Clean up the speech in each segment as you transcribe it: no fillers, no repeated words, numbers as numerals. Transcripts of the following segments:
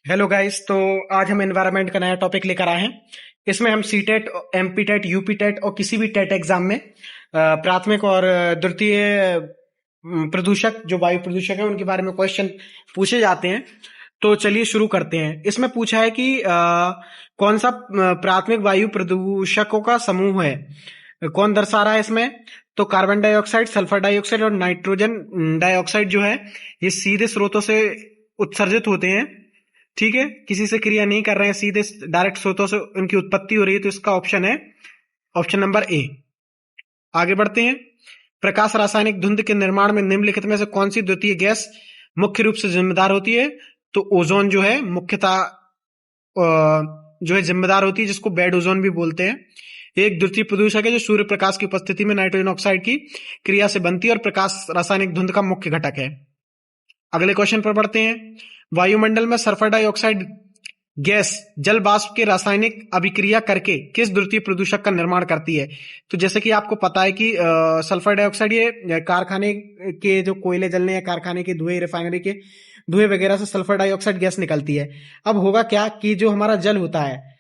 Hello guys. तो आज हम एनवायरनमेंट का नया टॉपिक लेकर आए हैं। इसमें हम C TET, MP TET, UP TET और किसी भी टेट एग्जाम में प्राथमिक और द्वितीय प्रदूषक, जो वायु प्रदूषक है, उनके बारे में क्वेश्चन पूछे जाते हैं। तो चलिए शुरू करते हैं। इसमें पूछा है कि कौन सा प्राथमिक वायु प्रदूषकों का समूह है। कौन दर्शा रहा है इसमें? तो कार्बन डाइऑक्साइड, सल्फर डाइऑक्साइड और नाइट्रोजन डाइऑक्साइड जो है, ये सीधे स्रोतों से उत्सर्जित होते हैं। ठीक है, किसी से क्रिया नहीं कर रहे हैं, सीधे डायरेक्ट स्रोतों से उनकी उत्पत्ति हो रही है। तो इसका ऑप्शन है ऑप्शन नंबर ए। आगे बढ़ते हैं। प्रकाश रासायनिक धुंध के निर्माण में निम्नलिखित में से कौन सी द्वितीय गैस मुख्य रूप से जिम्मेदार होती है? तो ओजोन जो है मुख्यतः जो है जिम्मेदार होती है, जिसको बेड ओजोन भी बोलते हैं। एक द्वितीय प्रदूषक है जो सूर्य प्रकाश की उपस्थिति में नाइट्रोजन ऑक्साइड की क्रिया से बनती है और प्रकाश रासायनिक धुंध का मुख्य घटक है। अगले क्वेश्चन पर बढ़ते हैं। वायुमंडल में सल्फर डाइऑक्साइड गैस जल वाष्प के रासायनिक अभिक्रिया करके किस द्वितीय प्रदूषक का निर्माण करती है? तो जैसे कि आपको पता है कि सल्फर डाइऑक्साइड ये कारखाने के जो कोयले जलने या कारखाने के धुएं, रिफाइनरी के धुएं वगैरह से सल्फर डाइऑक्साइड गैस निकलती है। अब होगा क्या कि जो हमारा जल होता है,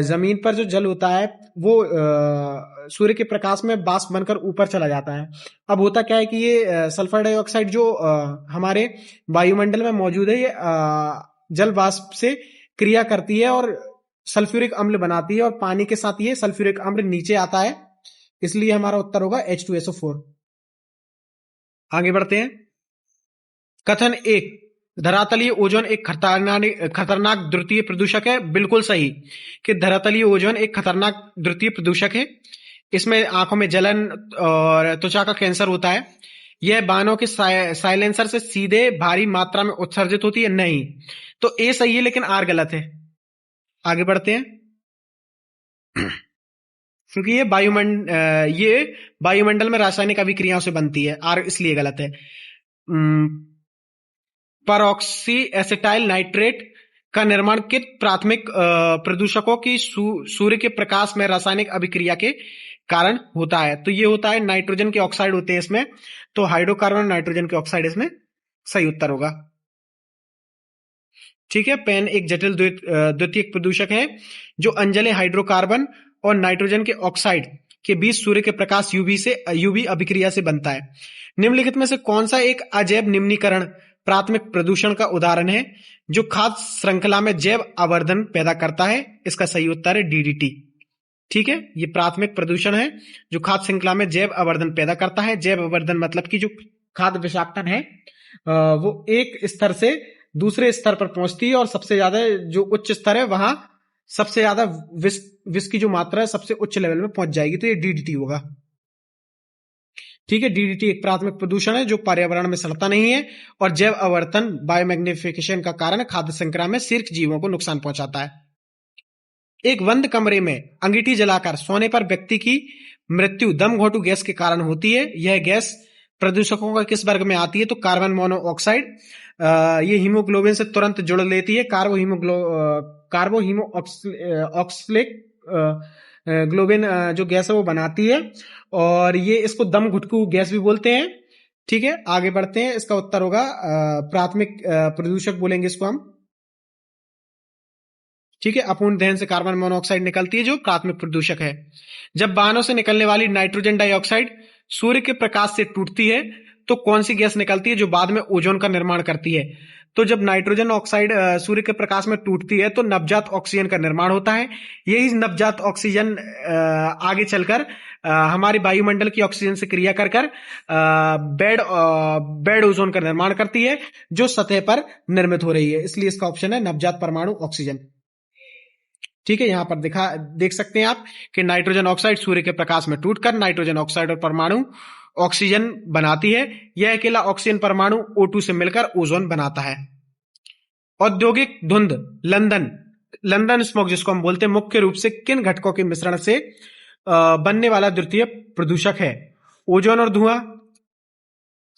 जमीन पर जो जल होता है, वो सूर्य के प्रकाश में वाष्प बनकर ऊपर चला जाता है। अब होता क्या है कि ये सल्फर डाइऑक्साइड जो हमारे वायुमंडल में मौजूद है, ये जल वाष्प से क्रिया करती है और सल्फ्यूरिक अम्ल बनाती है, और पानी के साथ ये सल्फ्यूरिक अम्ल नीचे आता है। इसलिए हमारा उत्तर होगा H2SO4। आगे बढ़ते हैं। कथन एक, धरातलीय ओजोन एक खतरनाक द्वितीय प्रदूषक है। बिल्कुल सही कि धरातलीय ओजोन एक खतरनाक द्वितीय प्रदूषक है। इसमें आंखों में जलन और त्वचा का कैंसर होता है। यह वाहनों के साइलेंसर से सीधे भारी मात्रा में उत्सर्जित होती है। नहीं, तो ए सही है लेकिन आर गलत है। आगे बढ़ते हैं। क्योंकि ये वायुमंडल में रासायनिक अभिक्रियाओं से बनती है, आर इसलिए गलत है। परऑक्सी एसिटाइल नाइट्रेट का निर्माण किन प्राथमिक प्रदूषकों की सूर्य के प्रकाश में रासायनिक अभिक्रिया के कारण होता है? तो ये होता है नाइट्रोजन के ऑक्साइड होते हैं इसमें। तो हाइड्रोकार्बन नाइट्रोजन के ऑक्साइड इसमें सही उत्तर होगा। ठीक है, पेन एक जटिल द्वितीयक प्रदूषक है जो अंजले हाइड्रोकार्बन और नाइट्रोजन के ऑक्साइड के बीच सूर्य के प्रकाश यूवी अभिक्रिया से बनता है। निम्नलिखित में से कौन सा एक अजैव निम्नीकरण प्राथमिक प्रदूषण का उदाहरण है जो खाद्य श्रृंखला में जैव आवर्धन पैदा करता है? इसका सही उत्तर है डीडीटी। ठीक है, ये प्राथमिक प्रदूषण है जो खाद्य श्रृंखला में जैव आवर्धन पैदा करता है। जैव आवर्धन मतलब कि जो खाद्य विषाक्तन है, वो एक स्तर से दूसरे स्तर पर पहुंचती है, और सबसे ज्यादा जो उच्च स्तर है वहां सबसे ज्यादा विष की जो मात्रा है सबसे उच्च लेवल में पहुंच जाएगी। तो ये डीडीटी होगा। ठीक है, डीडीटी एक प्राथमिक प्रदूषण है जो पर्यावरण में सड़ता नहीं है और जैव आवर्तन बायोमैग्निफिकेशन का कारण खाद्य श्रृंखला में शीर्ष जीवों को नुकसान पहुंचाता है। एक बंद कमरे में अंगीठी जलाकर सोने पर व्यक्ति की मृत्यु दम घोटू गैस के कारण होती है। यह गैस प्रदूषकों का किस वर्ग में आती है? तो कार्बन मोनोऑक्साइड। ये हीमोग्लोबिन से तुरंत जुड़ लेती है। कार्बो हीमो ऑक्सलिक ग्लोबिन जो गैस है वो बनाती है, और ये इसको दम घुटकू गैस भी बोलते हैं। ठीक है, आगे बढ़ते हैं। इसका उत्तर होगा प्राथमिक प्रदूषक बोलेंगे इसको हम। ठीक है, अपूर्ण दहन से कार्बन मोनोऑक्साइड निकलती है जो प्राथमिक प्रदूषक है। जब वाहनों से निकलने वाली नाइट्रोजन डाइऑक्साइड सूर्य के प्रकाश से टूटती है तो कौन सी गैस निकलती है जो बाद में ओजोन का निर्माण करती है? तो जब नाइट्रोजन ऑक्साइड सूर्य के प्रकाश में टूटती है तो नवजात ऑक्सीजन का निर्माण होता है। यही नवजात ऑक्सीजन आगे चलकर हमारे वायुमंडल की ऑक्सीजन से क्रिया कर कर बेड ओजोन का निर्माण करती है जो सतह पर निर्मित हो रही है। इसलिए इसका ऑप्शन है नवजात परमाणु ऑक्सीजन। ठीक है, यहां पर देख सकते हैं आप कि नाइट्रोजन ऑक्साइड सूर्य के प्रकाश में टूटकर नाइट्रोजन ऑक्साइड और परमाणु ऑक्सीजन बनाती है। यह अकेला ऑक्सीजन परमाणु O2 से मिलकर ओजोन बनाता है। औद्योगिक धुंध, लंदन लंदन स्मोक जिसको हम बोलते हैं, मुख्य रूप से किन घटकों के मिश्रण से बनने वाला द्वितीय प्रदूषक है? ओजोन और धुआं,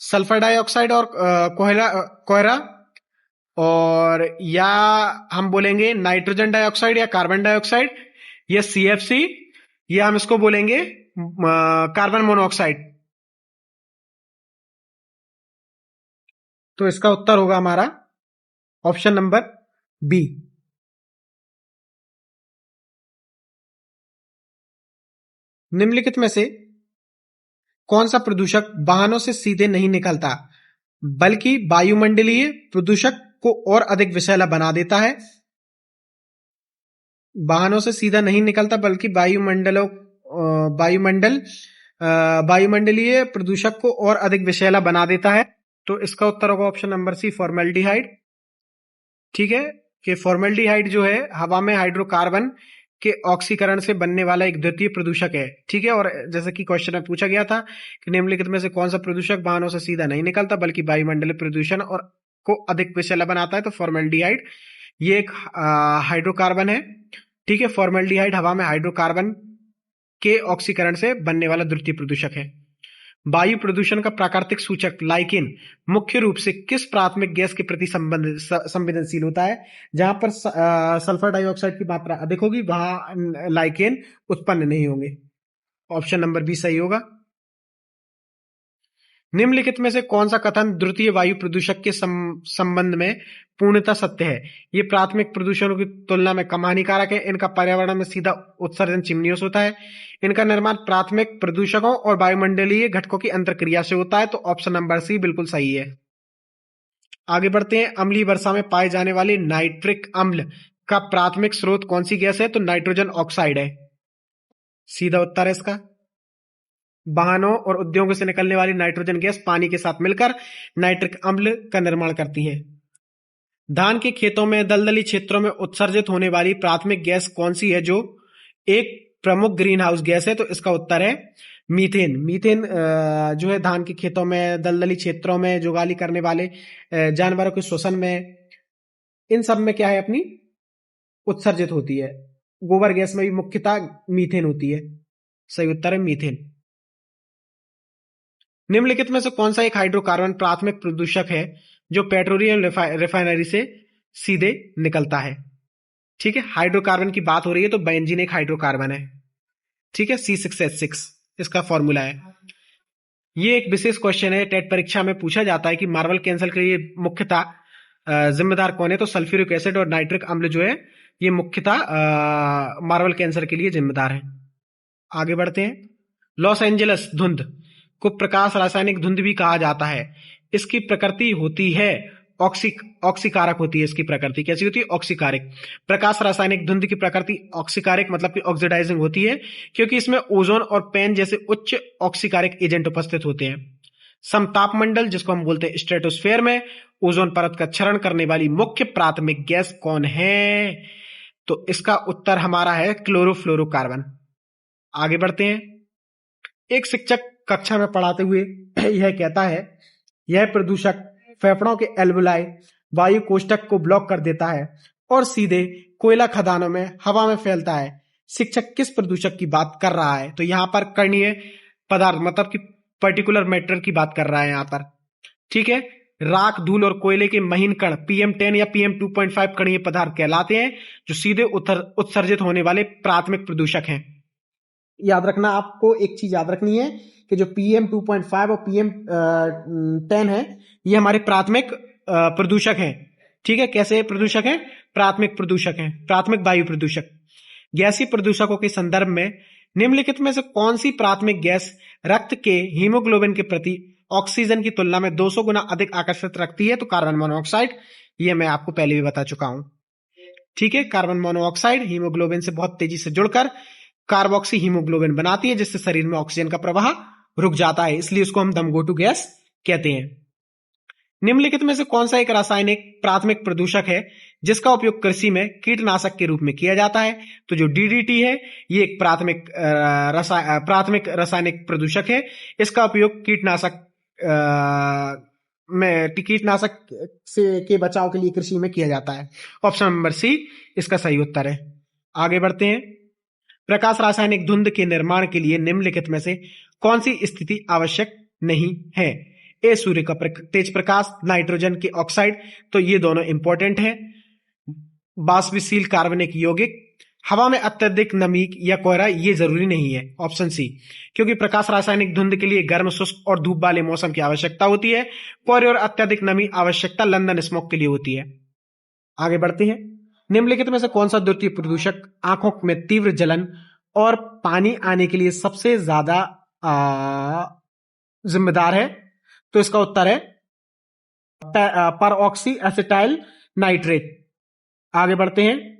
सल्फर डाइऑक्साइड और कोहरा, और या हम बोलेंगे नाइट्रोजन डाइऑक्साइड या कार्बन डाइऑक्साइड, या CFC, या हम इसको बोलेंगे कार्बन मोनोऑक्साइड। तो इसका उत्तर होगा हमारा ऑप्शन नंबर बी। निम्नलिखित में से कौन सा प्रदूषक वाहनों से सीधे नहीं निकलता बल्कि वायुमंडलीय प्रदूषक को और अधिक विषैला बना देता है? वाहनों से सीधा नहीं निकलता बल्कि वायुमंडल वायुमंडलीय प्रदूषक को और अधिक विषैला बना देता है। तो इसका उत्तर होगा ऑप्शन नंबर सी, फॉर्मेल्डिहाइड। ठीक है, कि फॉर्मेल्डिहाइड जो है हवा में हाइड्रोकार्बन के ऑक्सीकरण से बनने वाला एक द्वितीय प्रदूषक है। ठीक है, और जैसे कि क्वेश्चन में पूछा गया था कि निम्नलिखित में से कौन सा प्रदूषक वाहनों से सीधा नहीं निकलता बल्कि वायुमंडलीय प्रदूषण और को अधिक विषैला बनाता है, तो फॉर्मेल्डिहाइड ये एक हाइड्रोकार्बन है। ठीक है, फॉर्मेल्डिहाइड हवा में हाइड्रोकार्बन के ऑक्सीकरण से बनने वाला द्वितीय प्रदूषक है। वायु प्रदूषण का प्राकृतिक सूचक लाइकेन मुख्य रूप से किस प्राथमिक गैस के प्रति संवेदनशील होता है? जहां पर सल्फर डाइऑक्साइड की मात्रा अधिक होगी वहां लाइकेन उत्पन्न नहीं होंगे। ऑप्शन नंबर बी सही होगा। निम्नलिखित में से कौन सा कथन द्वितीय वायु प्रदूषक के संबंध में पूर्णतः सत्य है? ये प्राथमिक प्रदूषणों की तुलना में कम हानिकारक है, इनका पर्यावरण में सीधा उत्सर्जन चिमनियों से होता है, इनका निर्माण प्राथमिक प्रदूषकों और वायुमंडलीय घटकों की अंतरक्रिया से होता है, तो ऑप्शन नंबर सी बिल्कुल सही है। आगे बढ़ते हैं। अम्लीय वर्षा में पाए जाने वाले नाइट्रिक अम्ल का प्राथमिक स्रोत कौन सी गैस है? तो नाइट्रोजन ऑक्साइड है, सीधा उत्तर है इसका। वाहनों और उद्योगों से निकलने वाली नाइट्रोजन गैस पानी के साथ मिलकर नाइट्रिक अम्ल का निर्माण करती है। धान के खेतों में दलदली क्षेत्रों में उत्सर्जित होने वाली प्राथमिक गैस कौन सी है जो एक प्रमुख ग्रीन हाउस गैस है? तो इसका उत्तर है मीथेन। मीथेन जो है धान के खेतों में दलदली क्षेत्रों में जुगाली करने वाले जानवरों के श्वसन में, इन सब में क्या है अपनी उत्सर्जित होती है। गोबर गैस में भी मुख्यतः मीथेन होती है। सही उत्तर है मीथेन। निम्नलिखित में से कौन सा एक हाइड्रोकार्बन प्राथमिक प्रदूषक है जो पेट्रोलियम रिफाइनरी से सीधे निकलता है? ठीक है, हाइड्रोकार्बन की बात हो रही है तो बेंजीन एक हाइड्रोकार्बन है। ठीक है, C6H6 इसका फॉर्मूला है। ये एक विशेष क्वेश्चन है, टेट परीक्षा में पूछा जाता है कि मार्बल कैंसर के लिए मुख्यतः जिम्मेदार कौन है? तो सल्फ्यूरिक एसिड और नाइट्रिक अम्ल जो है ये मुख्यतः मार्बल कैंसर के लिए जिम्मेदार है। आगे बढ़ते हैं। लॉस एंजलस धुंध को प्रकाश रासायनिक धुंध भी कहा जाता है। इसकी प्रकृति होती है ऑक्सीकारक होती है। इसकी प्रकृति कैसी होती है? ऑक्सीकारक। प्रकाश रासायनिक धुंध की प्रकृति ऑक्सीकारक मतलब कि ऑक्सीडाइजिंग होती है, क्योंकि इसमें ओजोन और पेन जैसे उच्च ऑक्सीकारक एजेंट उपस्थित होते हैं। समतापमंडल जिसको हम बोलते हैं स्ट्रेटोस्फेयर में ओजोन परत का क्षरण करने वाली मुख्य प्राथमिक गैस कौन है? तो इसका उत्तर हमारा है क्लोरोफ्लोरोकार्बन। आगे बढ़ते हैं। एक शिक्षक कक्षा में पढ़ाते हुए यह कहता है यह प्रदूषक फेफड़ों के एल्वुलाई वायु कोष्ठक को ब्लॉक कर देता है और सीधे कोयला खदानों में हवा में फैलता है। शिक्षक किस प्रदूषक की बात कर रहा है? तो यहाँ पर कणीय पदार्थ मतलब कि पर्टिकुलर मैटर की बात कर रहा है यहाँ पर। ठीक है, राख, धूल और कोयले के महीन कण PM10 या PM2.5 कणीय पदार्थ कहलाते हैं जो सीधे उत्सर्जित होने वाले प्राथमिक प्रदूषक हैं। याद रखना, आपको एक चीज याद रखनी है कि जो PM2.5 और PM10 है ये हमारे प्राथमिक प्रदूषक हैं। ठीक है, कैसे प्रदूषक हैं? प्राथमिक प्रदूषक हैं, प्राथमिक वायु प्रदूषक। गैसीय प्रदूषकों के संदर्भ में निम्नलिखित में से कौन सी प्राथमिक गैस रक्त के हीमोग्लोबिन के प्रति ऑक्सीजन की तुलना में 200 गुना अधिक आकर्षित रखती है? तो कार्बन मोनोऑक्साइड। ये मैं आपको पहले भी बता चुका हूं। ठीक है, कार्बन मोनोऑक्साइड हीमोग्लोबिन से बहुत तेजी से जुड़कर कार्बोक्सी हीमोग्लोबिन बनाती है जिससे शरीर में ऑक्सीजन का प्रवाह रुक जाता है, इसलिए उसको हम दमघोटू गैस कहते हैं। निम्नलिखित में से कौन सा एक रासायनिक प्राथमिक प्रदूषक है जिसका उपयोग कृषि में कीटनाशक के रूप में किया जाता है? तो जो DDT है ये एक प्राथमिक रासायनिक प्रदूषक है। इसका उपयोग कीटनाशक से के बचाव के लिए कृषि में किया जाता है। ऑप्शन नंबर सी इसका सही उत्तर है। आगे बढ़ते हैं। प्रकाश रासायनिक धुंध के निर्माण के लिए निम्नलिखित में से कौन सी स्थिति आवश्यक नहीं है? ए सूर्य का तेज प्रकाश, नाइट्रोजन के ऑक्साइड, तो ये दोनों इंपॉर्टेंट हैं। बाष्पशील कार्बनिक यौगिक, हवा में अत्यधिक नमी या कोहरा, ये जरूरी नहीं है। ऑप्शन सी, क्योंकि प्रकाश रासायनिक धुंध के लिए गर्म, शुष्क और धूप वाले मौसम की आवश्यकता होती है। कोहरे और अत्यधिक नमी आवश्यकता लंदन स्मोक के लिए होती है। आगे बढ़ते हैं। निम्नलिखित में से कौन सा द्वितीय प्रदूषक आंखों में तीव्र जलन और पानी आने के लिए सबसे ज्यादा जिम्मेदार है? तो इसका उत्तर है परऑक्सी एसिटाइल नाइट्रेट। आगे बढ़ते हैं।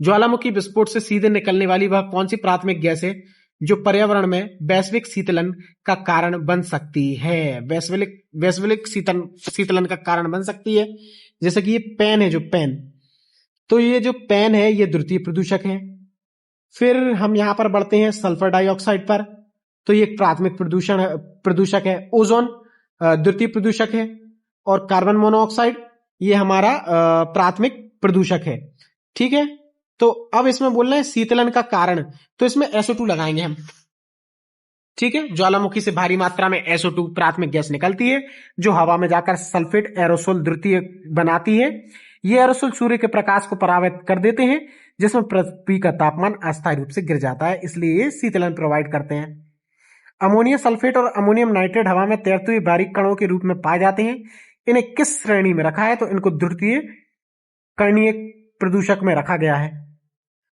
ज्वालामुखी विस्फोट से सीधे निकलने वाली वह कौन सी प्राथमिक गैस है जो पर्यावरण में वैश्विक शीतलन का कारण बन सकती है? वैश्विक शीतलन का कारण बन सकती है। जैसे कि ये पेन है, जो पेन, तो ये जो पेन है ये द्वितीय प्रदूषक है। फिर हम यहां पर बढ़ते हैं सल्फर डाइऑक्साइड पर, तो ये एक प्राथमिक प्रदूषक है। ओजोन द्वितीय प्रदूषक है और कार्बन मोनोऑक्साइड ये हमारा प्राथमिक प्रदूषक है। ठीक है, तो अब इसमें बोल रहे हैं शीतलन का कारण, तो इसमें SO2 लगाएंगे हम। ठीक है, ज्वालामुखी से भारी मात्रा में SO2 प्राथमिक गैस निकलती है जो हवा में जाकर सल्फेट एरोसोल द्वितीय बनाती है। ये एरोसोल सूर्य के प्रकाश को परावित कर देते हैं जिसमें पृथ्वी का तापमान अस्थायी रूप से गिर जाता है, इसलिए ये शीतलन प्रोवाइड करते हैं। अमोनियम सल्फेट और अमोनियम नाइट्रेट हवा में तैरते हुए बारीक कणों के रूप में पाए जाते हैं। इन्हें किस श्रेणी में रखा है? तो इनको द्वितीय कणीय प्रदूषक में रखा गया है।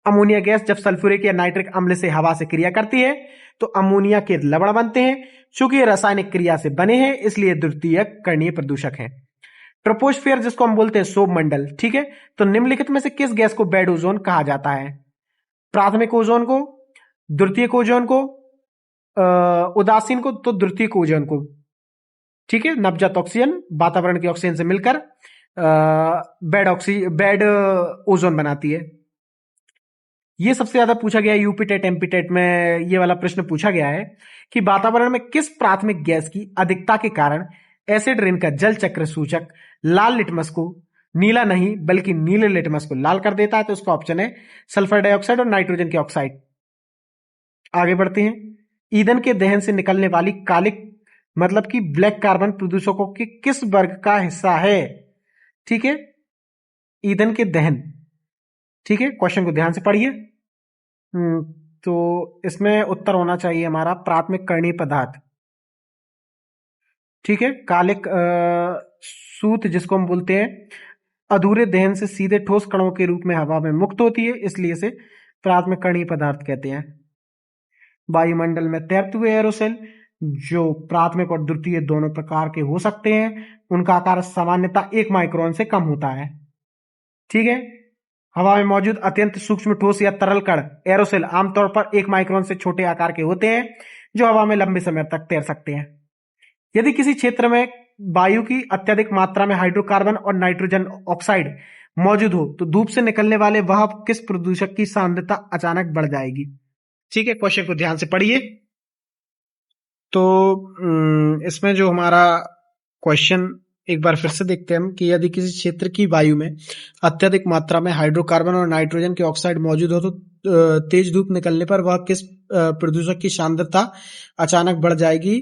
अमोनिया गैस जब सल्फ्यूरिक या नाइट्रिक अम्ल से हवा से क्रिया करती है तो अमोनिया के लवण बनते हैं। चूंकि ये रासायनिक क्रिया से बने हैं इसलिए द्वितीय कणीय प्रदूषक है। ट्रोपोस्फियर जिसको हम बोलते हैं सौर मंडल, ठीक है, तो निम्नलिखित में से किस गैस को बेड ओजोन कहा जाता है? प्राथमिक ओजोन को, द्वितीयक ओजोन को, उदासीन को, तो द्वितीयक ओजोन को। ठीक है, नवजात ऑक्सीजन वातावरण के ऑक्सीजन से मिलकर बेड ओजोन बनाती है। ये सबसे ज्यादा पूछा गया है यूपी टेट एमपी टेट में, ये वाला प्रश्न पूछा गया है कि वातावरण में किस प्राथमिक गैस की अधिकता के कारण एसिड रेन का जल चक्र सूचक लाल लिटमस को नीला नहीं बल्कि नीले लिटमस को लाल कर देता है? तो इसका ऑप्शन है सल्फर डाइऑक्साइड और नाइट्रोजन के ऑक्साइड। आगे बढ़ते हैं। ईंधन के दहन से निकलने वाली कालिक मतलब कि ब्लैक कार्बन प्रदूषकों के किस वर्ग का हिस्सा है? ठीक है, ईंधन के दहन। ठीक है, क्वेश्चन को ध्यान से पढ़िए। तो इसमें उत्तर होना चाहिए हमारा प्राथमिक कणीय पदार्थ। ठीक है, कालिक सूत जिसको हम बोलते हैं अधूरे दहन से सीधे ठोस कणों के रूप में हवा में मुक्त होती है, इसलिए इसे प्राथमिक कणीय पदार्थ कहते हैं। वायुमंडल में तैरते हुए एरोसोल जो प्राथमिक और द्वितीय दोनों प्रकार के हो सकते हैं, उनका आकार सामान्यतः 1 माइक्रोन से कम होता है। ठीक है, हवा में मौजूद अत्यंत सूक्ष्म ठोस या तरल कण एरोसोल आमतौर पर 1 माइक्रोन से छोटे आकार के होते हैं जो हवा में लंबे समय तक तैर सकते हैं। यदि किसी क्षेत्र में वायु की अत्यधिक मात्रा में हाइड्रोकार्बन और नाइट्रोजन ऑक्साइड मौजूद हो तो धूप से निकलने वाले वह किस प्रदूषक की सांद्रता अचानक बढ़ जाएगी? ठीक है, क्वेश्चन को ध्यान से पढ़िए। तो इसमें जो हमारा क्वेश्चन एक बार फिर से देखते हैं हम कि यदि किसी क्षेत्र की वायु में अत्यधिक मात्रा में हाइड्रोकार्बन और नाइट्रोजन के ऑक्साइड मौजूद हो तो तेज धूप निकलने पर वह किस प्रदूषक की सांद्रता अचानक बढ़ जाएगी?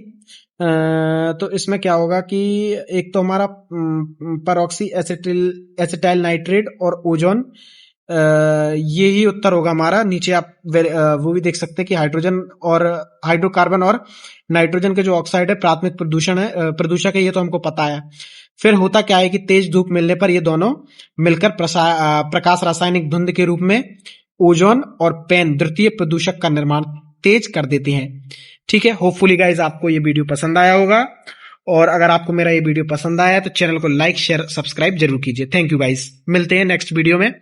तो इसमें क्या होगा कि एक तो हमारा परऑक्सी एसिटाइल नाइट्रेट और ओजोन, ये ही उत्तर होगा हमारा। नीचे आप वो भी देख सकते हैं कि हाइड्रोकार्बन और नाइट्रोजन के जो ऑक्साइड है प्राथमिक प्रदूषक है, ये तो हमको पता है। फिर होता क्या है कि तेज धूप मिलने पर ये दोनों मिलकर प्रकाश रासायनिक धुंध के रूप में ओजोन और पेन द्वितीय प्रदूषक का निर्माण तेज कर देते हैं। ठीक है, होपफुली गाइज आपको ये वीडियो पसंद आया होगा, और अगर आपको मेरा ये वीडियो पसंद आया तो चैनल को लाइक शेयर सब्सक्राइब जरूर कीजिए। थैंक यू गाइज, मिलते हैं नेक्स्ट वीडियो में।